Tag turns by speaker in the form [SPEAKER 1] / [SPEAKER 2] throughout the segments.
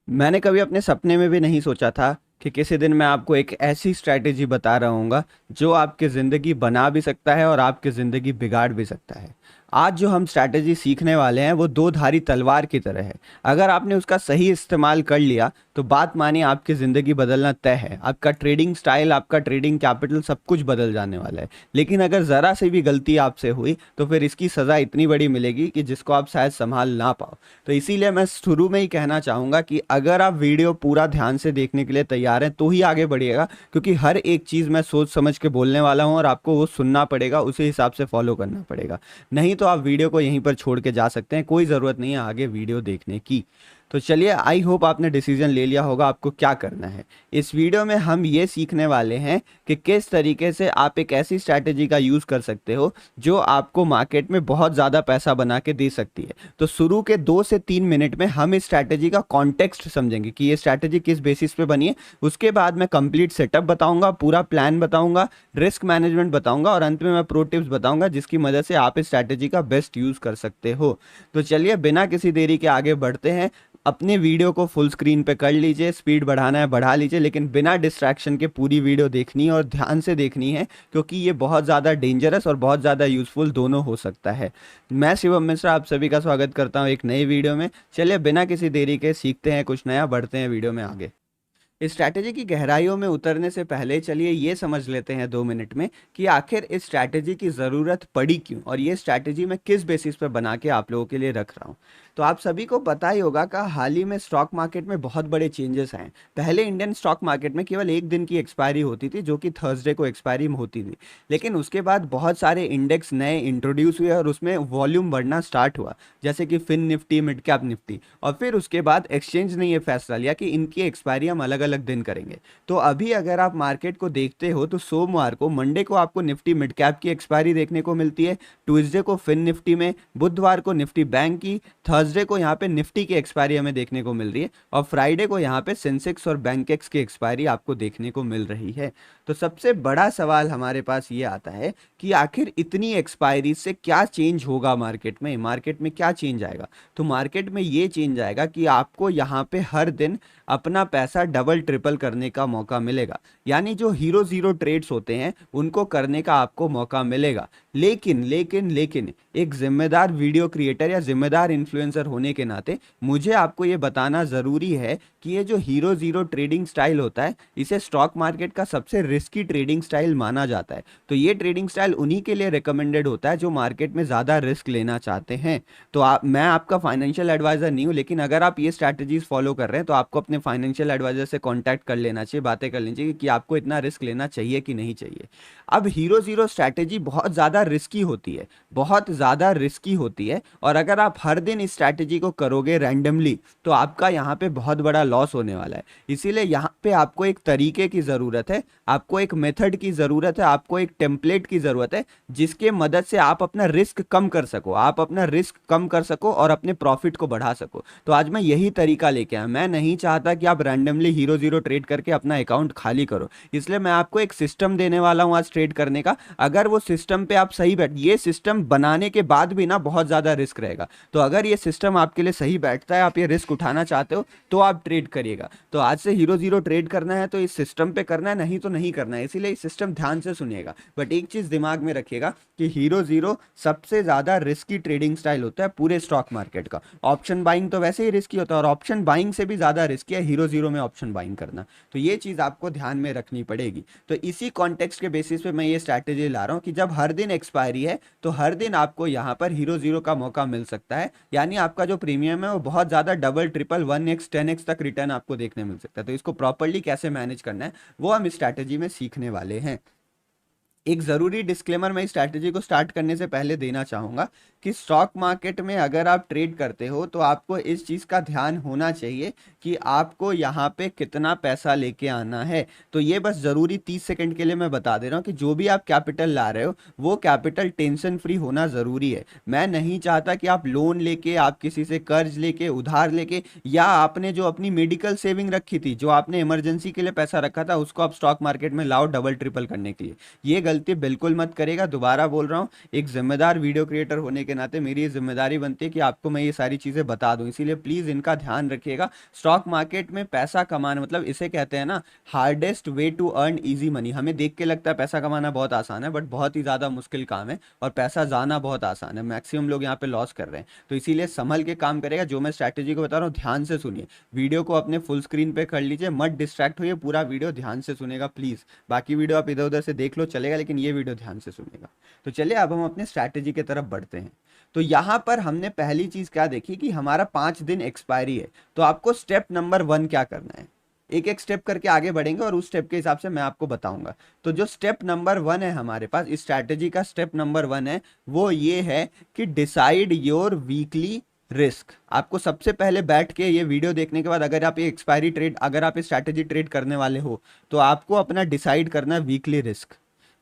[SPEAKER 1] मैंने कभी अपने सपने में भी नहीं सोचा था कि किसी दिन मैं आपको एक ऐसी स्ट्रैटेजी बता रहा हूँगा जो आपकी ज़िंदगी बना भी सकता है और आपकी ज़िंदगी बिगाड़ भी सकता है। आज जो हम स्ट्रैटेजी सीखने वाले हैं वो दो धारी तलवार की तरह है। अगर आपने उसका सही इस्तेमाल कर लिया तो बात मानिए आपकी ज़िंदगी बदलना तय है। आपका ट्रेडिंग स्टाइल, आपका ट्रेडिंग कैपिटल सब कुछ बदल जाने वाला है। लेकिन अगर ज़रा सी भी गलती आपसे हुई तो फिर इसकी सज़ा इतनी बड़ी मिलेगी कि जिसको आप शायद संभाल ना पाओ। तो इसीलिए मैं शुरू में ही कहना चाहूँगा कि अगर आप वीडियो पूरा ध्यान से देखने के लिए तैयार हैं तो ही आगे बढ़िएगा, क्योंकि हर एक चीज़ मैं सोच समझ के बोलने वाला हूँ और आपको वो सुनना पड़ेगा, उसी हिसाब से फॉलो करना पड़ेगा। नहीं तो आप वीडियो को यहीं पर छोड़ के जा सकते हैं, कोई ज़रूरत नहीं है आगे वीडियो देखने की। तो चलिए, आई होप आपने डिसीजन ले लिया होगा आपको क्या करना है। इस वीडियो में हम ये सीखने वाले हैं कि किस तरीके से आप एक ऐसी स्ट्रैटेजी का यूज़ कर सकते हो जो आपको मार्केट में बहुत ज़्यादा पैसा बना के दे सकती है। तो शुरू के 2 से 3 मिनट में हम इस स्ट्रैटेजी का कॉन्टेक्स्ट समझेंगे कि ये स्ट्रैटेजी किस बेसिस पे बनी है। उसके बाद मैं कंप्लीट सेटअप बताऊंगा, पूरा प्लान बताऊंगा, रिस्क मैनेजमेंट बताऊंगा और अंत में मैं प्रो टिप्स बताऊंगा जिसकी मदद से आप इस स्ट्रैटेजी का बेस्ट यूज़ कर सकते हो। तो चलिए, बिना किसी देरी के आगे बढ़ते हैं। अपने वीडियो को फुल स्क्रीन पे कर लीजिए, स्पीड बढ़ाना है बढ़ा लीजिए, लेकिन बिना डिस्ट्रैक्शन के पूरी वीडियो देखनी है और ध्यान से देखनी है, क्योंकि ये बहुत ज़्यादा डेंजरस और बहुत ज़्यादा यूज़फुल दोनों हो सकता है। मैं शिवम मिश्रा आप सभी का स्वागत करता हूँ एक नई वीडियो में। चलिए, बिना किसी देरी के सीखते हैं कुछ नया, बढ़ते हैं वीडियो में आगे। इस स्ट्रैटेजी की गहराइयों में उतरने से पहले चलिए ये समझ लेते हैं 2 मिनट में कि आखिर इस स्ट्रैटेजी की ज़रूरत पड़ी क्यों और ये स्ट्रैटेजी मैं किस बेसिस पर बना के आप लोगों के लिए रख रहा हूँ। तो आप सभी को पता ही होगा कि हाल ही में स्टॉक मार्केट में बहुत बड़े चेंजेस आए हैं। पहले इंडियन स्टॉक मार्केट में केवल एक दिन की एक्सपायरी होती थी, जो कि थर्सडे को एक्सपायरी होती थी। लेकिन उसके बाद बहुत सारे इंडेक्स नए इंट्रोड्यूस हुए और उसमें वॉल्यूम बढ़ना स्टार्ट हुआ, जैसे कि FinNifty, mid cap Nifty. और फिर उसके बाद एक्सचेंज ने ये फैसला लिया कि इनकी एक्सपायरी हम अलग अलग दिन करेंगे। तो अभी अगर आप मार्केट को देखते हो तो सोमवार को, मंडे को आपको निफ्टी मिड कैप की एक्सपायरी देखने को मिलती है, ट्यूसडे को फिन निफ्टी में, बुधवार को निफ्टी बैंक की, थर्सडे को यहाँ पे निफ्टी की एक्सपायरी हमें देखने को मिल रही है और फ्राइडे को यहाँ पे सेंसेक्स और बैंकेक्स की एक्सपायरी आपको देखने को मिल रही है। तो सबसे बड़ा सवाल हमारे पास ये आता है कि आखिर इतनी एक्सपायरी से क्या चेंज होगा मार्केट में क्या चेंज आएगा। तो मार्केट में ये चेंज आएगा कि आपको यहाँ पे हर दिन अपना पैसा डबल ट्रिपल करने का मौका मिलेगा। यानी जो हीरो जीरो ट्रेड्स होते हैं उनको करने का आपको मौका मिलेगा। लेकिन लेकिन लेकिन एक जिम्मेदार वीडियो क्रिएटर या जिम्मेदार इन्फ्लुएंसर होने के नाते मुझे आपको ये बताना ज़रूरी है कि ये जो हीरो जीरो ट्रेडिंग स्टाइल होता है, इसे स्टॉक मार्केट का सबसे रिस्की ट्रेडिंग स्टाइल माना जाता है। तो ये ट्रेडिंग स्टाइल उन्हीं के लिए रिकमेंडेड होता है जो मार्केट में ज़्यादा रिस्क लेना चाहते हैं। तो मैं आपका फाइनेंशियल एडवाइज़र नहीं हूँ, लेकिन अगर आप ये स्ट्रैटेजीज फॉलो कर रहे हैं तो आपको अपने फाइनेंशियल एडवाइज़र से कॉन्टैक्ट कर लेना चाहिए, बातें कर लेनी चाहिए कि आपको इतना रिस्क लेना चाहिए कि नहीं चाहिए। अब हीरो जीरो स्ट्रैटेजी बहुत ज़्यादा रिस्की होती है, बहुत ज़्यादा रिस्की होती है। और अगर आप हर दिन इस स्ट्रैटेजी को करोगे रैंडमली तो आपका यहाँ पे बहुत बड़ा लॉस होने वाला है। इसीलिए यहाँ पे आपको एक तरीके की ज़रूरत है, आपको एक मेथड की ज़रूरत है, आपको एक टेम्पलेट की ज़रूरत है जिसके मदद से आप अपना रिस्क कम कर सको, आप अपना रिस्क कम कर सको और अपने प्रॉफिट को बढ़ा सको। तो आज मैं यही तरीका लेके आया। मैं नहीं चाहता कि आप रैंडमली हीरो जीरो ट्रेड करके अपना अकाउंट खाली करो, इसलिए मैं आपको एक सिस्टम देने वाला हूँ आज ट्रेड करने का। अगर वो सिस्टम पे आप सही बैठ, ये सिस्टम बनाने के बाद भी ना बहुत ज़्यादा रिस्क रहेगा। तो अगर ये सिस्टम आपके लिए सही बैठता है, आप ये रिस्क उठाना चाहते हो तो आप ट्रेड करिएगा। तो आज से हीरो जीरो ट्रेड करना है तो इस सिस्टम पे करना है, नहीं तो नहीं करना है। इसीलिए इस सिस्टम ध्यान से सुनिएगा। बट एक चीज़ दिमाग में रखिएगा कि हीरो जीरो सबसे ज़्यादा रिस्की ट्रेडिंग स्टाइल होता है पूरे स्टॉक मार्केट का। ऑप्शन बाइंग तो वैसे ही रिस्की होता है और ऑप्शन बाइंग से भी ज़्यादा रिस्की है हीरो जीरो में ऑप्शन बाइंग करना। तो ये चीज़ आपको ध्यान में रखनी पड़ेगी। तो इसी कॉन्टेक्स्ट के बेसिस पे मैं ये स्ट्रैटेजी ला रहा हूँ कि जब हर दिन एक्सपायरी है तो हर दिन आपको यहाँ पर हीरो जीरो का मौका मिल सकता है। यानी आपका जो प्रीमियम है वो बहुत ज़्यादा डबल ट्रिपल 1x 10x तक रिटर्न आपको देखने मिल सकता है। तो इसको प्रॉपरली कैसे मैनेज करना है वो हम इस स्ट्रैटेजी में सीखने वाले हैं। एक ज़रूरी डिस्क्लेमर मैं इस स्ट्रैटेजी को स्टार्ट करने से पहले देना चाहूँगा कि स्टॉक मार्केट में अगर आप ट्रेड करते हो तो आपको इस चीज़ का ध्यान होना चाहिए कि आपको यहाँ पे कितना पैसा लेके आना है। तो ये बस ज़रूरी 30 सेकंड के लिए मैं बता दे रहा हूँ कि जो भी आप कैपिटल ला रहे हो वो कैपिटल टेंशन फ्री होना ज़रूरी है। मैं नहीं चाहता कि आप लोन लेके, आप किसी से कर्ज लेके, उधार लेके, या आपने जो अपनी मेडिकल सेविंग रखी थी, जो आपने इमरजेंसी के लिए पैसा रखा था, उसको आप स्टॉक मार्केट में लाओ डबल ट्रिपल करने के लिए। ये गलती बिल्कुल मत करेगा। दोबारा बोल रहा हूँ, एक जिम्मेदार वीडियो क्रिएटर होने के नाते मेरी ये जिम्मेदारी बनती है कि आपको मैं ये सारी चीज़ें बता दूं, इसीलिए प्लीज़ इनका ध्यान रखिएगा। स्टॉक मार्केट में पैसा कमाना मतलब इसे कहते हैं ना, hardest way to earn easy money. हमें देख के लगता है पैसा कमाना बहुत आसान है, बट बहुत ही ज़्यादा मुश्किल काम है, और पैसा जाना बहुत आसान है। मैक्सिमम लोग यहाँ पे लॉस कर रहे हैं, तो इसीलिए संभल के काम करेगा। जो मैं स्ट्रैटेजी को बता रहा हूँ ध्यान से सुनिए, वीडियो को अपने फुल स्क्रीन पे कर लीजिए, मत डिस्ट्रैक्ट होइए, पूरा वीडियो ध्यान से सुनेगा प्लीज़। बाकी वीडियो आप इधर उधर से देख लो चलेगा, लेकिन ये वीडियो ध्यान से सुनेगा। तो चलिए अब हम अपने स्ट्रैटेजी की तरफ बढ़ते हैं। तो यहाँ पर हमने पहली चीज़ क्या देखी कि हमारा 5 दिन एक्सपायरी है, तो आपको स्टेप नंबर 1 क्या करना है। एक एक स्टेप करके आगे बढ़ेंगे और उस स्टेप के हिसाब से मैं आपको बताऊंगा। तो जो स्टेप नंबर 1 है हमारे पास, इस स्ट्रैटेजी का स्टेप नंबर 1 है, वो ये है कि डिसाइड योर वीकली रिस्क। आपको सबसे पहले बैठ के ये वीडियो देखने के बाद, अगर आप ये एक्सपायरी ट्रेड, अगर आप ये स्ट्रैटेजी ट्रेड करने वाले हो, तो आपको अपना डिसाइड करना है वीकली रिस्क,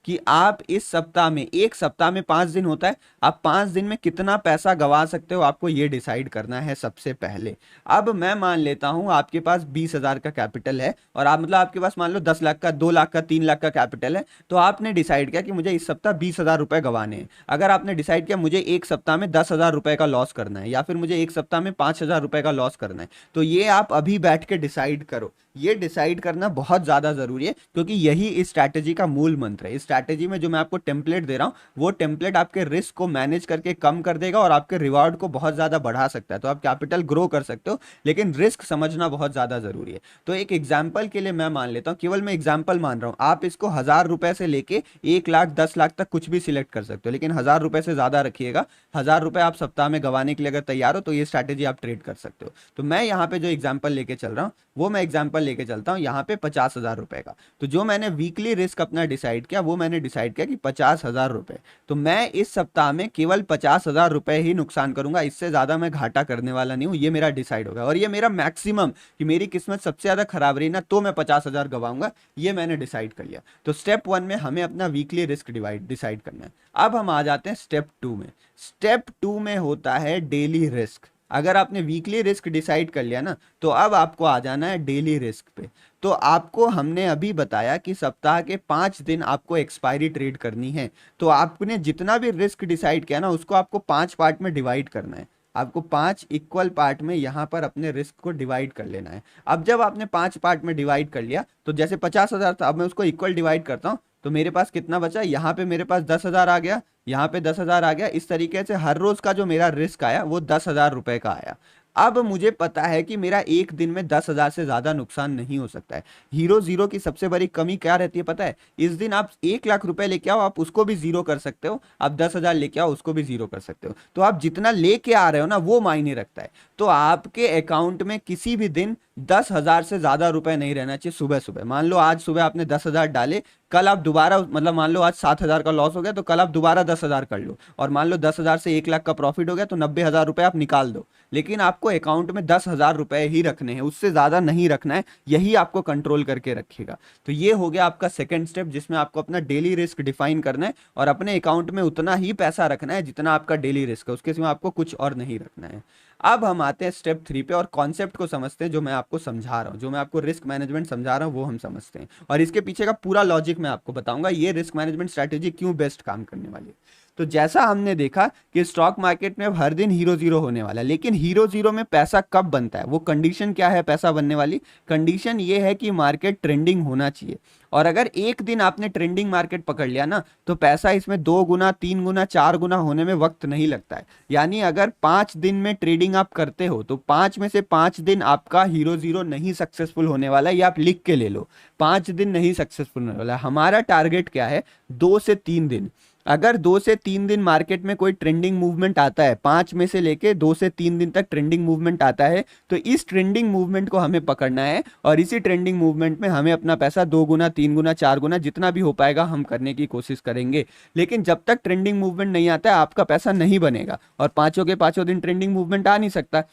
[SPEAKER 1] कि आप इस सप्ताह में, एक सप्ताह में 5 दिन होता है, आप 5 दिन में कितना पैसा गंवा सकते हो, आपको ये डिसाइड करना है सबसे पहले। अब मैं मान लेता हूं आपके पास 20,000 का कैपिटल है, और आप मतलब आपके पास मान लो 10 लाख का, 2 लाख का, 3 लाख का कैपिटल है, तो आपने डिसाइड किया कि मुझे इस सप्ताह 20,000 रुपए गंवाने हैं। अगर आपने डिसाइड किया मुझे एक सप्ताह में 10,000 रुपए का लॉस करना है, या फिर मुझे एक सप्ताह में 5,000 रुपए का लॉस करना है, तो ये आप अभी बैठ के डिसाइड करो। ये डिसाइड करना बहुत ज़्यादा ज़रूरी है, क्योंकि यही इस स्ट्रैटेजी का मूल मंत्र है। इस स्ट्रैटेजी में जो मैं आपको टेम्पलेट दे रहा हूँ, वो टेम्पलेट आपके रिस्क को मैनेज करके कम कर देगा और आपके रिवार्ड को बहुत ज़्यादा बढ़ा सकता है। तो आप कैपिटल ग्रो कर सकते हो, लेकिन रिस्क समझना बहुत ज़्यादा ज़रूरी है। तो एक एग्जाम्पल के लिए मैं मान लेता हूँ, केवल मैं एग्जाम्पल मान रहा हूँ, आप इसको 1,000 रुपए से लेके 1 लाख 10 लाख तक कुछ भी सिलेक्ट कर सकते हो, लेकिन 1,000 रुपए से ज़्यादा रखिएगा। 1,000 रुपए आप सप्ताह में गंवाने के लिए अगर तैयार हो, तो ये स्ट्रैटेजी आप ट्रेड कर सकते हो। तो मैं यहाँ पे जो एग्जाम्पल लेके चल रहा हूँ, वो मैं एग्जाम्पल लेके चलता हूँ यहाँ पे 50,000 रुपए का। तो जो मैंने वीकली रिस्क अपना डिसाइड किया, वो मैंने डिसाइड किया कि 50,000 रुपए। तो मैं इस सप्ताह में केवल 50,000 रुपए ही नुकसान करूंगा, इससे ज्यादा मैं घाटा करने वाला नहीं हूं। ये मेरा डिसाइड होगा, और ये मेरा मैक्सिमम, कि मेरी किस्मत सबसे ज्यादा खराब रही ना, तो मैं 50,000 गवाऊंगा, ये मैंने डिसाइड कर लिया। तो स्टेप 1 में हमें अपना वीकली रिस्क डिसाइड करना है। अब हम आ जाते हैं स्टेप 2 में। स्टेप 2 में होता है डेली रिस्क। अगर आपने वीकली रिस्क डिसाइड कर लिया ना, तो अब आपको आ जाना है डेली रिस्क पे। तो आपको हमने अभी बताया कि सप्ताह के 5 दिन आपको एक्सपायरी ट्रेड करनी है। तो आपने जितना भी रिस्क डिसाइड किया ना, उसको आपको 5 पार्ट में डिवाइड करना है। आपको 5 इक्वल पार्ट में यहाँ पर अपने रिस्क को डिवाइड कर लेना है। अब जब आपने 5 पार्ट में डिवाइड कर लिया, तो जैसे 50,000 था, अब मैं उसको इक्वल डिवाइड करता हूँ, तो मेरे पास कितना बचा, यहाँ पे मेरे पास 10,000 आ गया, यहाँ पे 10,000 आ गया। इस तरीके से हर रोज का जो मेरा रिस्क आया, वो 10,000 रुपए का आया। अब मुझे पता है कि मेरा एक दिन में 10,000 से ज्यादा नुकसान नहीं हो सकता है। हीरो जीरो की सबसे बड़ी कमी क्या रहती है पता है, इस दिन आप 1 लाख रुपए लेके आओ, आप उसको भी जीरो कर सकते हो, आप 10,000 लेके आओ, उसको भी जीरो कर सकते हो। तो आप जितना लेके आ रहे हो ना, वो मायने रखता है। तो आपके अकाउंट में किसी भी दिन 10,000 से ज्यादा रुपए नहीं रहना चाहिए। सुबह सुबह मान लो आज सुबह आपने 10,000 डाले, कल आप दोबारा, मतलब मान लो आज 7,000 का लॉस हो गया, तो कल आप दोबारा 10,000 कर लो, और मान लो 10,000 से 1 लाख का प्रॉफिट हो गया, तो 90,000 रुपए आप निकाल दो। लेकिन आपको अकाउंट में 10,000 रुपए ही रखने हैं, उससे ज्यादा नहीं रखना है। यही आपको कंट्रोल करके रखेगा। तो ये हो गया आपका सेकंड स्टेप, जिसमें आपको अपना डेली रिस्क डिफाइन करना है, और अपने अकाउंट में उतना ही पैसा रखना है जितना आपका डेली रिस्क है, उसके सिवा आपको कुछ और नहीं रखना है। अब हम आते हैं स्टेप 3 पे, और कॉन्सेप्ट को समझते हैं जो मैं आपको समझा रहा हूँ, जो मैं आपको रिस्क मैनेजमेंट समझा रहा हूँ, वो हम समझते हैं, और इसके पीछे का पूरा लॉजिक मैं आपको बताऊंगा, ये रिस्क मैनेजमेंट स्ट्रैटेजी क्यों बेस्ट काम करने वाली है। तो जैसा हमने देखा कि स्टॉक मार्केट में अब हर दिन हीरो जीरो होने वाला है, लेकिन हीरो जीरो में पैसा कब बनता है, वो कंडीशन क्या है पैसा बनने वाली, कंडीशन ये है कि मार्केट ट्रेंडिंग होना चाहिए। और अगर एक दिन आपने ट्रेंडिंग मार्केट पकड़ लिया ना, तो पैसा इसमें 2 गुना 3 गुना 4 गुना होने में वक्त नहीं लगता है। यानी अगर 5 दिन में ट्रेडिंग आप करते हो, तो 5 में से 5 दिन आपका हीरो जीरो नहीं सक्सेसफुल होने वाला है। ये आप लिख के ले लो, 5 दिन नहीं सक्सेसफुल होने वाला है। हमारा टारगेट क्या है, 2 से 3 दिन। अगर 2 से 3 दिन मार्केट में कोई ट्रेंडिंग मूवमेंट आता है, 5 में से लेके 2 से 3 दिन तक ट्रेंडिंग मूवमेंट आता है, तो इस ट्रेंडिंग मूवमेंट को हमें पकड़ना है, और इसी ट्रेंडिंग मूवमेंट में हमें अपना पैसा 2 गुना 3 गुना 4 गुना जितना भी हो पाएगा हम करने की कोशिश करेंगे। लेकिन जब तक ट्रेंडिंग मूवमेंट नहीं आता है, आपका पैसा नहीं बनेगा, और पांचों के पांचों दिन ट्रेंडिंग मूवमेंट आ नहीं सकता।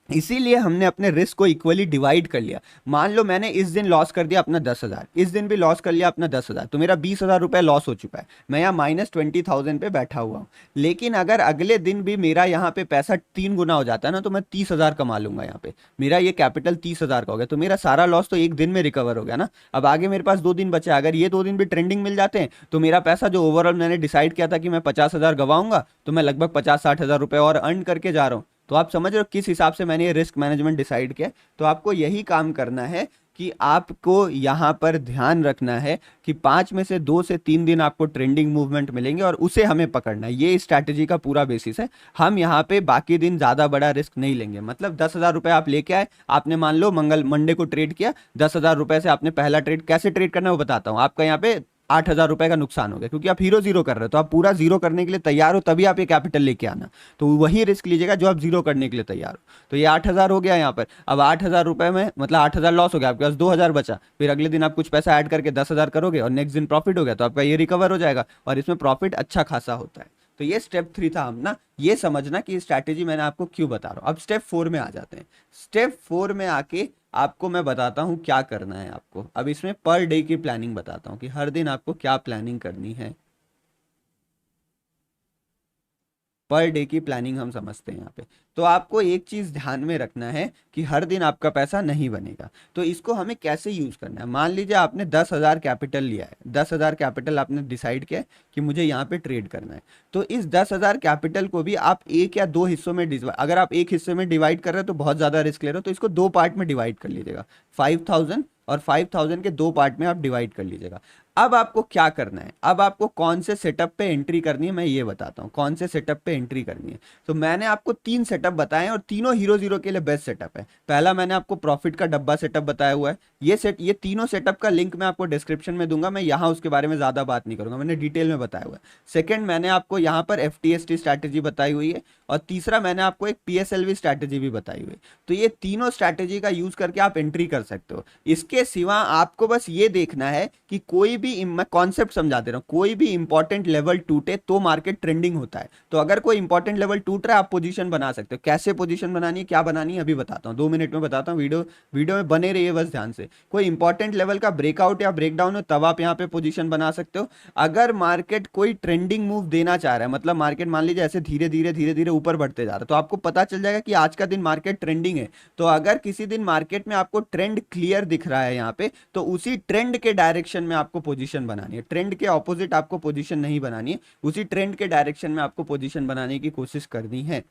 [SPEAKER 1] इसीलिए हमने अपने रिस्क को इक्वली डिवाइड कर लिया। मान लो मैंने इस दिन लॉस कर दिया अपना 10,000, इस दिन भी लॉस कर लिया अपना 10,000, तो मेरा 20,000 रुपये लॉस हो चुका है। मैं यहाँ -20,000 पे बैठा हुआ हूँ। लेकिन अगर अगले दिन भी मेरा यहाँ पे पैसा 3 गुना हो जाता है ना, तो मैं 30,000 कमा लूंगा। यहाँ पे मेरा ये कैपिटल 30,000 का हो गया, तो मेरा सारा लॉस तो एक दिन में रिकवर हो गया ना। अब आगे मेरे पास 2 दिन बचे, अगर ये 2 दिन भी ट्रेंडिंग मिल जाते हैं तो मेरा पैसा जो ओवरऑल मैंने डिसाइड किया था कि मैं 50,000 गवाऊंगा, तो मैं लगभग 50-60 हज़ार रुपये और अर्न करके जा रहा हूँ। तो आप समझ रहे हो किस हिसाब से मैंने ये रिस्क मैनेजमेंट डिसाइड किया। तो आपको यही काम करना है कि आपको यहाँ पर ध्यान रखना है कि 5 में से 2 से 3 दिन आपको ट्रेंडिंग मूवमेंट मिलेंगे और उसे हमें पकड़ना है। ये स्ट्रैटेजी का पूरा बेसिस है। हम यहाँ पे बाकी दिन ज़्यादा बड़ा रिस्क नहीं लेंगे। मतलब 10,000 रुपये आप लेके आए, आपने मान लो मंडे को ट्रेड किया, 10,000 रुपये से आपने पहला ट्रेड कैसे ट्रेड करना है वो बताता हूँ। आपका यहाँ पे 8,000 रुपये का नुकसान हो गया क्योंकि आप हीरो जीरो कर रहे हो। तो आप पूरा जीरो करने के लिए तैयार हो तभी आप ये कैपिटल लेके आना। तो वही रिस्क लीजिएगा जो आप जीरो करने के लिए तैयार हो। तो ये 8,000 हो गया यहाँ पर। अब 8,000 रुपये में मतलब 8,000 लॉस हो गया, आपके पास 2,000 बचा। फिर अगले दिन आप कुछ पैसा ऐड करके 10,000 करोगे और नेक्स्ट दिन प्रॉफिट हो गया, तो आपका ये रिकवर हो जाएगा और इसमें प्रॉफिट अच्छा खासा होता है। तो ये स्टेप 3 था। हम ना ये समझना कि स्ट्रैटेजी मैंने आपको क्यों बता रहा हूँ। अब स्टेप 4 में आ जाते हैं। स्टेप 4 में आके आपको मैं बताता हूँ क्या करना है आपको। अब इसमें पर डे की प्लानिंग बताता हूँ कि हर दिन आपको क्या प्लानिंग करनी है। पर डे की प्लानिंग हम समझते हैं यहाँ पे। तो आपको एक चीज ध्यान में रखना है कि हर दिन आपका पैसा नहीं बनेगा। तो इसको हमें कैसे यूज करना है। मान लीजिए आपने 10,000 कैपिटल लिया है, 10,000 कैपिटल आपने डिसाइड किया है कि मुझे यहाँ पे ट्रेड करना है। तो इस 10,000 कैपिटल को भी आप 1 या 2 हिस्सों में डिवाइड, अगर आप एक हिस्से में डिवाइड कर रहे हो तो बहुत ज्यादा रिस्क ले रहे हो, तो इसको 2 पार्ट में डिवाइड कर लीजिएगा। 5,000 और 5,000 के 2 पार्ट में आप डिवाइड कर लीजिएगा। अब आपको क्या करना है, अब आपको कौन से सेटअप पे एंट्री करनी है मैं ये बताता हूँ। कौन से सेटअप पे एंट्री करनी है, तो मैंने आपको 3 सेटअप बताए हैं और तीनों हीरो जीरो के लिए बेस्ट सेटअप है। पहला मैंने आपको प्रॉफिट का डब्बा सेटअप बताया हुआ है। ये तीनों सेटअप का लिंक मैं आपको डिस्क्रिप्शन में दूंगा। मैं यहाँ उसके बारे में ज्यादा बात नहीं करूंगा, मैंने डिटेल में बताया हुआ है। सेकंड मैंने आपको यहाँ पर FTST स्ट्रैटेजी बताई हुई है और तीसरा मैंने आपको एक PSLV स्ट्रैटेजी भी बताई हुई है। तो ये तीनों स्ट्रैटेजी का यूज करके आप एंट्री कर सकते हो। इसके सिवा आपको बस ये देखना है कि कोई भी मैं कॉन्सेप्ट समझा दे रहा हूं, कोई भी इंपॉर्टेंट लेवल टूटे तो मार्केट ट्रेंडिंग होता है। तो अगर कोई इंपॉर्टेंट लेवल टूट रहा है आप पोजीशन बना सकते हो। कैसे पोजीशन बनानी है, क्या बनानी है, अभी बताता हूं। 2 मिनट में बताता हूं। वीडियो में बने रहिए बस ध्यान से। कोई इंपॉर्टेंट लेवल का ब्रेकआउट या ब्रेकडाउन हो तब आप यहाँ पे पोजीशन बना सकते हो। अगर मार्केट कोई ट्रेंडिंग मूव देना चाह रहा है, मतलब मार्केट मान लीजिए ऐसे धीरे धीरे ऊपर बढ़ते जा रहा है, तो आपको पता चल जाएगा कि आज का दिन मार्केट ट्रेंडिंग है। तो अगर किसी दिन मार्केट में आपको ट्रेंड क्लियर दिख रहा है यहाँ पे, तो उसी ट्रेंड के डायरेक्शन में आपको पोजीशन बनानी है। ट्रेंड के ऑपोजिट आपको पोजीशन नहीं बनानी है, उसी ट्रेंड के डायरेक्शन में आपको पोजीशन बनाने की कोशिश करनी है।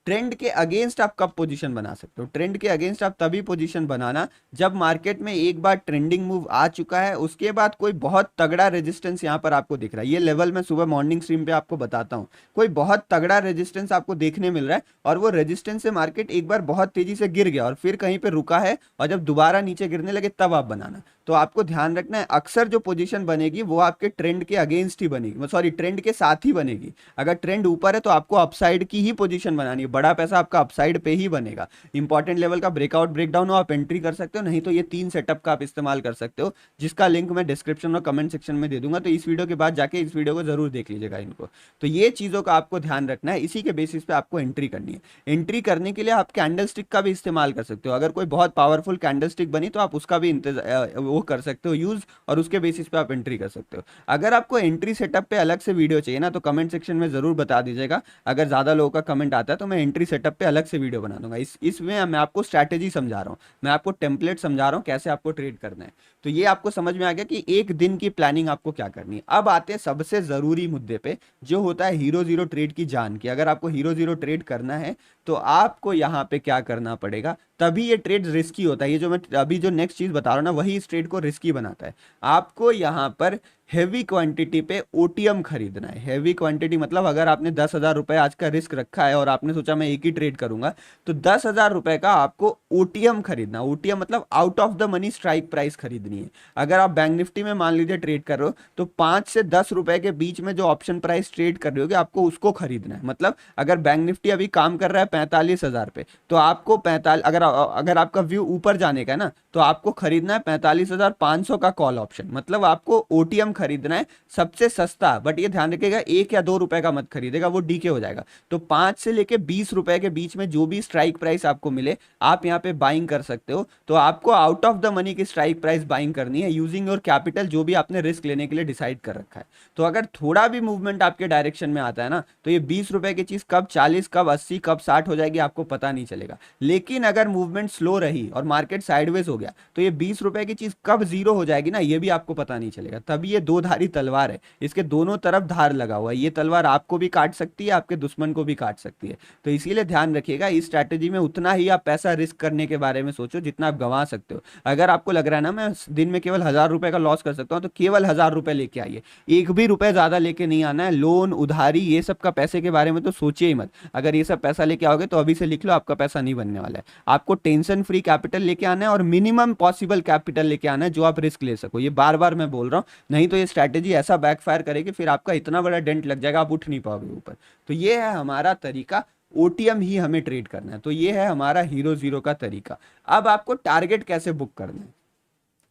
[SPEAKER 1] ट्रेंड के अगेंस्ट आप कब पोजीशन बना सकते हो, ट्रेंड के अगेंस्ट आप तभी पोजीशन बनाना जब मार्केट में एक बार ट्रेंडिंग मूव आ चुका है, उसके बाद कोई बहुत तगड़ा रेजिस्टेंस यहां पर आपको दिख रहा है। ये लेवल मैं सुबह मॉर्निंग स्ट्रीम पे आपको बताता हूं। कोई बहुत तगड़ा रेजिस्टेंस आपको देखने मिल रहा है और वो रेजिस्टेंस से मार्केट एक बार बहुत तेजी से गिर गया और फिर कहीं पे रुका है और जब दोबारा नीचे गिरने लगे तब आप बनाना। तो आपको ध्यान रखना है अक्सर जो पोजीशन बनेगी वो आपके ट्रेंड के अगेंस्ट ही बनेगी, सॉरी ट्रेंड के साथ ही बनेगी। अगर ट्रेंड ऊपर है तो आपको अपसाइड की ही पोजीशन बनानी है, बड़ा पैसा आपका अपसाइड पे ही बनेगा। इंपॉर्टेंट लेवल का ब्रेकआउट ब्रेकडाउन हो आप एंट्री कर सकते हो, नहीं तो ये 3 सेटअप का आप इस्तेमाल कर सकते हो, जिसका लिंक मैं डिस्क्रिप्शन और कमेंट सेक्शन में दे दूंगा। तो इस वीडियो के बाद जाके इस वीडियो को जरूर देख लीजिएगा इनको। तो ये चीजों का आपको ध्यान रखना है, इसी के बेसिस पे आपको एंट्री करनी है। एंट्री करने के लिए आप कैंडल स्टिक का भी इस्तेमाल कर सकते हो। अगर कोई बहुत पावरफुल कैंडल स्टिक बनी तो आप उसका भी वो कर सकते हो यूज, और उसके बेसिस पे आप एंट्री कर सकते हो। अगर आपको एंट्री सेटअप पे अलग से वीडियो चाहिए ना, तो कमेंट सेक्शन में जरूर बता दीजिएगा। अगर ज्यादा लोगों का कमेंट आता है तो मैं एंट्री सेटअप पे अलग से वीडियो बना दूंगा। इसमें मैं आपको स्ट्रैटेजी समझा रहा हूँ, मैं आपको टेम्पलेट समझा रहा हूँ कैसे आपको ट्रेड करना है। तो ये आपको समझ में आ गया कि एक दिन की प्लानिंग आपको क्या करनी है। अब आते हैं सबसे जरूरी मुद्दे पे, जो होता है हीरो जीरो ट्रेड की जान की। अगर आपको हीरो जीरो ट्रेड करना है तो आपको यहाँ पे क्या करना पड़ेगा, तभी ये ट्रेड रिस्की होता है। ये जो मैं अभी जो नेक्स्ट चीज बता रहा हूँ ना, वही इस ट्रेड को रिस्की बनाता है। आपको यहाँ पर हैवी क्वांटिटी पे ओटीएम खरीदना है। हैवी क्वांटिटी मतलब अगर आपने 10,000 रुपए आज का रिस्क रखा है और आपने सोचा मैं एक ही ट्रेड करूंगा, तो 10,000 रुपए का आपको ओटीएम खरीदना। ओटीएम मतलब out of the money strike price खरीदनी है। अगर आप बैंक निफ्टी में मान लीजिए ट्रेड कर रहे हो, तो 5 से 10 रुपए के बीच में जो ऑप्शन प्राइस ट्रेड कर रहे होगे आपको उसको खरीदना है। मतलब अगर बैंक निफ्टी अभी काम कर रहा है 45,000 पे, तो आपको 45, अगर आपका व्यू ऊपर जाने का है ना, तो आपको खरीदना है 45,500 का कॉल ऑप्शन। मतलब आपको ओटीएम खरीदना है सबसे सस्ता, बट ये ध्यान रखिएगा 1 या 2 रुपए का मत खरीदेगा, वो डीके हो जाएगा। तो 5 से लेके 20 रुपए के बीच में जो भी स्ट्राइक प्राइस आपको मिले आप यहाँ पे बाइंग कर सकते हो। तो आपको आउट ऑफ द मनी की स्ट्राइक प्राइस बाइंग करनी है यूजिंग योर कैपिटल, जो भी आपने रिस्क लेने के लिए डिसाइड कर रखा है। तो अगर थोड़ा भी मूवमेंट आपके डायरेक्शन में आता है ना, तो ये 20 रुपए की चीज कब 40, कब 80, कब 60 हो जाएगी आपको पता नहीं चलेगा। लेकिन अगर मूवमेंट स्लो रही और मार्केट साइडवेज हो गया तो ये 20 रुपए की चीज कब जीरो हो जाएगी ना, ये भी आपको पता नहीं चलेगा। तभी ये दो धारी तलवार है, इसके दोनों तरफ धार लगा हुआ है। ये तलवार आपको भी काट सकती है, आपके दुश्मन को भी काट सकती है। तो इसीलिए ध्यान रखिएगा, इस स्ट्रैटेजी में उतना ही आप पैसा रिस्क करने के बारे में सोचो जितना आप गंवा सकते हो। अगर आपको लग रहा है ना मैं दिन में केवल 1000 रुपए का लॉस कर सकता हूँ, तो केवल 1000 रुपए लेके आइए, एक भी रुपए ज्यादा लेके नहीं आना है। लोन उधारी ये सब का पैसे के बारे में तो सोचिए ही मत। अगर ये सब पैसा लेके आओगे तो अभी से लिख लो, आपका पैसा नहीं बनने वाला है। आपको टेंशन फ्री कैपिटल लेके आना है और मिनिमम पॉसिबल कैपिटल लेके आना है जो आप रिस्क ले सको। ये बार बार मैं बोल रहा हूँ, नहीं तो ये स्ट्रैटेजी ऐसा बैकफायर करेगी फिर आपका इतना बड़ा डेंट लग जाएगा, आप उठ नहीं पाओगे ऊपर। तो ये है हमारा तरीका, ओटीएम ही हमें ट्रेड करना है। तो ये है हमारा हीरो जीरो का तरीका। अब आपको टारगेट कैसे बुक करना है,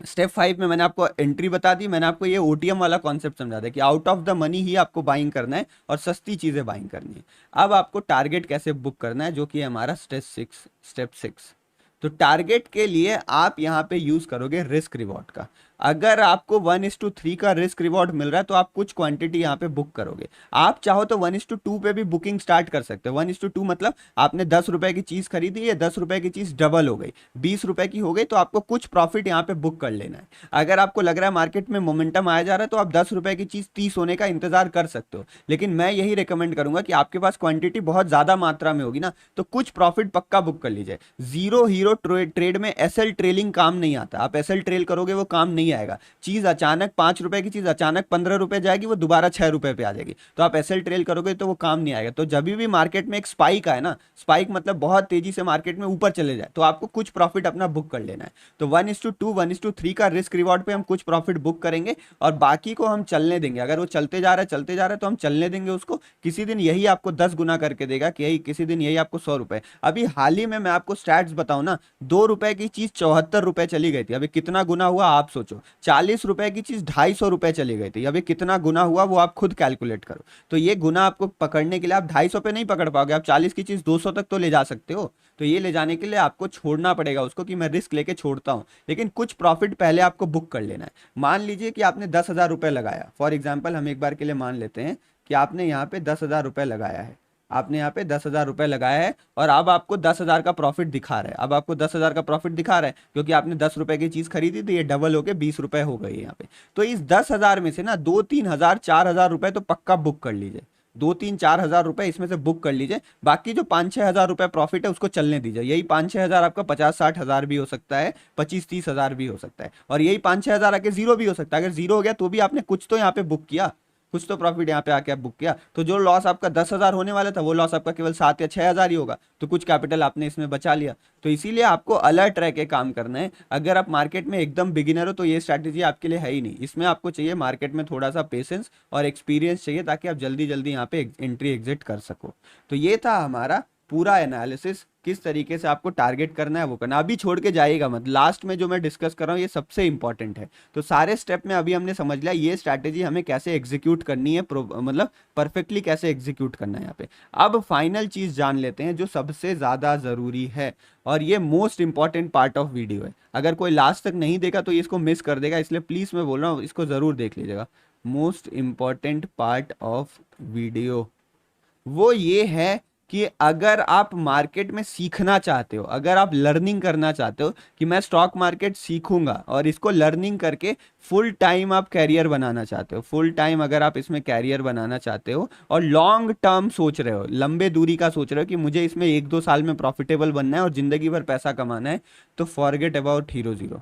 [SPEAKER 1] स्टेप 5 में मैंने आपको एंट्री बता दी, मैंने आपको ये ओटीएम वाला कॉन्सेप्ट समझा दिया कि आउट ऑफ द मनी ही आपको बाइंग करना है और सस्ती चीजें बाइंग करनी है। अब आपको टारगेट कैसे बुक करना है, जो कि है हमारा स्टेप 6। तो टारगेट के लिए आप यहाँ पे यूज करोगे रिस्क रिवॉर्ड का। अगर आपको 1:3 का रिस्क रिवॉर्ड मिल रहा है तो आप कुछ क्वांटिटी यहाँ पे बुक करोगे। आप चाहो तो 1:2 पे भी बुकिंग स्टार्ट कर सकते हो। 1:2 मतलब आपने 10 रुपए की चीज खरीदी है, 10 रुपए की चीज डबल हो गई, 20 रुपए की हो गई, तो आपको कुछ प्रॉफिट यहाँ पे बुक कर लेना है। अगर आपको लग रहा है मार्केट में मोमेंटम आया जा रहा है तो आप 10 रुपए की चीज 30 होने का इंतजार कर सकते हो। लेकिन मैं यही रिकमेंड करूंगा कि आपके पास क्वांटिटी बहुत ज्यादा मात्रा में होगी ना, तो कुछ प्रॉफिट पक्का बुक कर लीजिए। जीरो हीरो ट्रेड में एसएल ट्रेलिंग काम नहीं आता। आप एसएल ट्रेल करोगे वो काम नहीं आएगा। चीज अचानक 5 रुपए की चीज अचानक 15 रुपए जाएगी, वो दोबारा 6 रुपए पे आ जाएगी। तो आप एसएल ट्रेल करोगे तो वो काम नहीं आएगा। तो जब भी मार्केट में एक स्पाइक आए ना, स्पाइक मतलब बहुत तेजी से मार्केट में ऊपर चले जाए, तो आपको कुछ प्रॉफिट अपना बुक कर लेना है। तो 1:2 1:3 का रिस्क रिवॉर्ड पे हम कुछ प्रॉफिट बुक करेंगे और बाकी को हम चलने देंगे। अगर वो चलते जा रहा है तो हम चलने देंगे उसको। किसी दिन यही आपको 10 गुना करके देगा, कि यही किसी दिन यही आपको 100 रुपए। अभी हाल ही में मैं आपको स्टैट्स बताऊं ना, 2 रुपए की चीज 74 रुपए चली गई थी, अभी कितना गुना हुआ आप सोचो। 40 रुपए की चीज 250 रुपए चली गई थी, अभी कितना गुना हुआ वो आप खुद कैलकुलेट करो। तो ये गुना आपको पकड़ने के लिए आप 250 पे नहीं पकड़ पाओगे, आप 40 की चीज 200 तक तो ले जा सकते हो। तो ये ले जाने के लिए आपको छोड़ना पड़ेगा उसको, कि मैं रिस्क लेके छोड़ता हूं, लेकिन कुछ प्रॉफिट पहले आपको बुक कर लेना है। मान लीजिए कि आपने 10,000 रुपए लगाया, फॉर एग्जाम्पल हम एक बार के लिए मान लेते हैं कि आपने यहाँ पे 10,000 रुपए लगाया है। आपने यहाँ पे 10,000 रुपए लगाया है और अब आपको 10,000 का प्रॉफिट दिखा रहा है। अब आपको 10,000 का प्रॉफिट दिखा रहा है क्योंकि आपने 10 रुपए की चीज खरीदी थी, ये डबल होके 20 रुपए हो गई यहाँ पे। तो इस 10,000 में से ना 2-3 हजार 4,000 रुपए तो पक्का बुक कर लीजिए। 2-3-4 हजार रुपए इसमें से बुक कर लीजिए। बाकी जो 5-6 हजार रुपए प्रॉफिट है उसको चलने दीजिए। यही 5-6 हजार आपका 50-60 हजार भी हो सकता है, 25-30 हजार भी हो सकता है, और यही 5-6 हजार आके जीरो भी हो सकता है। अगर जीरो हो गया तो भी आपने कुछ तो यहाँ पे बुक किया, कुछ तो प्रॉफिट यहाँ पे आके आप बुक किया। तो जो लॉस आपका 10,000 होने वाला था वो लॉस आपका केवल 7 या 6 हजार ही होगा, तो कुछ कैपिटल आपने इसमें बचा लिया। तो इसीलिए आपको अलर्ट रह के काम करना है। अगर आप मार्केट में एकदम बिगिनर हो तो ये स्ट्रैटेजी आपके लिए है ही नहीं। इसमें आपको चाहिए मार्केट में थोड़ा सा पेशेंस और एक्सपीरियंस चाहिए, ताकि आप जल्दी जल्दी यहाँ पे एंट्री एग्जिट कर सको। तो ये था हमारा पूरा एनालिसिस, किस तरीके से आपको टारगेट करना है वो करना। अभी छोड़ के जाइएगा मत, लास्ट में जो मैं डिस्कस कर रहा हूँ ये सबसे इंपॉर्टेंट है। तो सारे स्टेप में अभी हमने समझ लिया ये स्ट्रैटेजी हमें कैसे एग्जीक्यूट करनी है, मतलब परफेक्टली कैसे एग्जीक्यूट करना है यहाँ पे। अब फाइनल चीज जान लेते हैं जो सबसे ज्यादा जरूरी है, और ये most important part of video है। अगर कोई लास्ट तक नहीं देखा तो इसको मिस कर देगा, इसलिए प्लीज मैं बोल रहा हूँ इसको जरूर देख लीजिएगा। Most important part of video वो ये है कि अगर आप मार्केट में सीखना चाहते हो, अगर आप लर्निंग करना चाहते हो कि मैं स्टॉक मार्केट सीखूंगा और इसको लर्निंग करके फुल टाइम आप कैरियर बनाना चाहते हो, फुल टाइम अगर आप इसमें कैरियर बनाना चाहते हो और लॉन्ग टर्म सोच रहे हो, लंबे दूरी का सोच रहे हो कि मुझे इसमें 1-2 साल में प्रॉफिटेबल बनना है और जिंदगी भर पैसा कमाना है, तो forget about hero zero.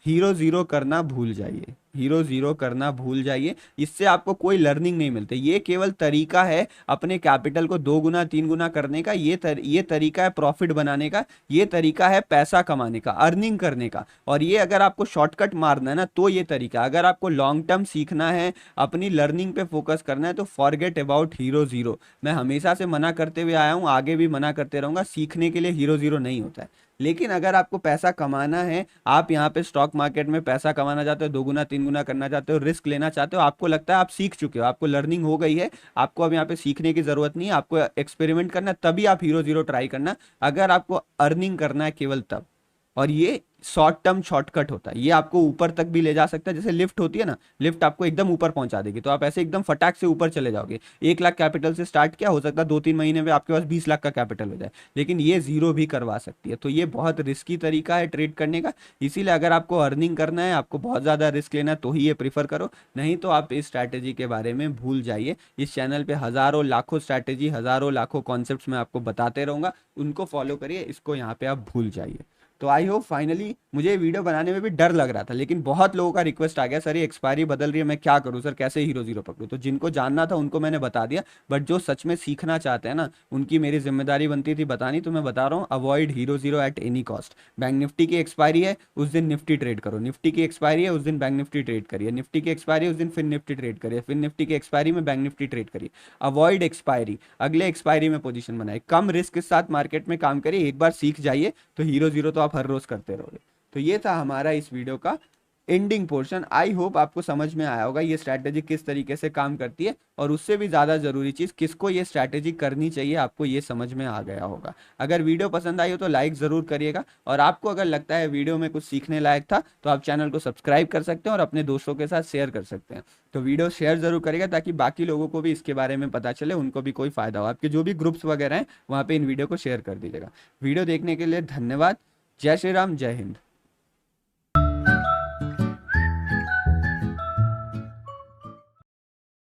[SPEAKER 1] Hero zero करना भूल जाइए, हीरो जीरो करना भूल जाइए। इससे आपको कोई लर्निंग नहीं मिलती। ये केवल तरीका है अपने कैपिटल को 2 गुना 3 गुना करने का। ये तरीका है प्रॉफिट बनाने का, ये तरीका है पैसा कमाने का, अर्निंग करने का। और ये अगर आपको शॉर्टकट मारना है ना तो ये तरीका। अगर आपको लॉन्ग टर्म सीखना है, अपनी लर्निंग पे फोकस करना है, तो फॉरगेट अबाउट हीरो जीरो। मैं हमेशा से मना करते हुए आया हूँ, आगे भी मना करते रहूंगा, सीखने के लिए हीरो जीरो नहीं होता है। लेकिन अगर आपको पैसा कमाना है, आप यहाँ पे स्टॉक मार्केट में पैसा कमाना चाहते हो, 2 गुना 3 तीन गुना करना चाहते हो, रिस्क लेना चाहते हो, आपको लगता है आप सीख चुके हो, आपको लर्निंग हो गई है, आपको अब यहाँ पे सीखने की जरूरत नहीं है, आपको एक्सपेरिमेंट करना है, तभी आप हीरो जीरो ट्राई करना। अगर आपको अर्निंग करना है केवल तब। और ये शॉर्ट टर्म शॉर्टकट होता है, ये आपको ऊपर तक भी ले जा सकता है। जैसे लिफ्ट होती है ना, लिफ्ट आपको एकदम ऊपर पहुंचा देगी, तो आप ऐसे एकदम फटाक से ऊपर चले जाओगे। 1 लाख कैपिटल से स्टार्ट किया, हो सकता है 2-3 महीने में आपके पास 20 लाख का कैपिटल हो जाए, लेकिन ये जीरो भी करवा सकती है। तो ये बहुत रिस्की तरीका है ट्रेड करने का। इसीलिए अगर आपको अर्निंग करना है, आपको बहुत ज़्यादा रिस्क लेना है, तो ही ये प्रीफर करो, नहीं तो आप इस स्ट्रैटेजी के बारे में भूल जाइए। इस चैनल पे हज़ारों लाखों स्ट्रैटेजी, हज़ारों लाखों कॉन्सेप्ट्स मैं आपको बताते रहूँगा, उनको फॉलो करिए, इसको यहाँ पे आप भूल जाइए। तो आई होप फाइनली, मुझे ये वीडियो बनाने में भी डर लग रहा था, लेकिन बहुत लोगों का रिक्वेस्ट आ गया, सर ये एक्सपायरी बदल रही है, मैं क्या करूं सर, कैसे हीरो जीरो पकड़ूं। तो जिनको जानना था उनको मैंने बता दिया, बट जो सच में सीखना चाहते हैं ना, उनकी मेरी जिम्मेदारी बनती थी बतानी, तो मैं बता रहा हूँ, avoid hero zero at any cost. Bank Nifty की एक्सपायरी है, उस दिन निफ्टी ट्रेड करो, निफ्टी की एक्सपायरी है उस दिन बैंक निफ्टी ट्रेड करिए, निफ्टी की एक्सपायरी है उस दिन फिर निफ्टी ट्रेड करिए, फिर निफ्टी की एक्सपायरी में बैंक निफ्टी ट्रेड करिए। अवॉइड एक्सपायरी, अगले एक्सपायरी में पोजीशन बनाए, कम रिस्क के साथ मार्केट में काम करिए। एक बार सीख जाइए तो हीरो जीरो तो आप हर रोज करते रहोगे। तो ये था हमारा इस वीडियो का एंडिंग पोर्शन। आई होप आपको समझ में आया होगा ये स्ट्रैटेजी किस तरीके से काम करती है, और उससे भी ज़्यादा ज़रूरी चीज़, किसको ये स्ट्रैटेजी करनी चाहिए, आपको ये समझ में आ गया होगा। अगर वीडियो पसंद आई हो तो लाइक ज़रूर करिएगा, और आपको अगर लगता है वीडियो में कुछ सीखने लायक था तो आप चैनल को सब्सक्राइब कर सकते हैं और अपने दोस्तों के साथ शेयर कर सकते हैं। तो वीडियो शेयर ज़रूर करिएगा ताकि बाकी लोगों को भी इसके बारे में पता चले, उनको भी कोई फ़ायदा हो। आपके जो भी ग्रुप्स वगैरह हैं वहाँ पर इन वीडियो को शेयर कर दीजिएगा। वीडियो देखने के लिए धन्यवाद। जय श्री राम, जय हिंद।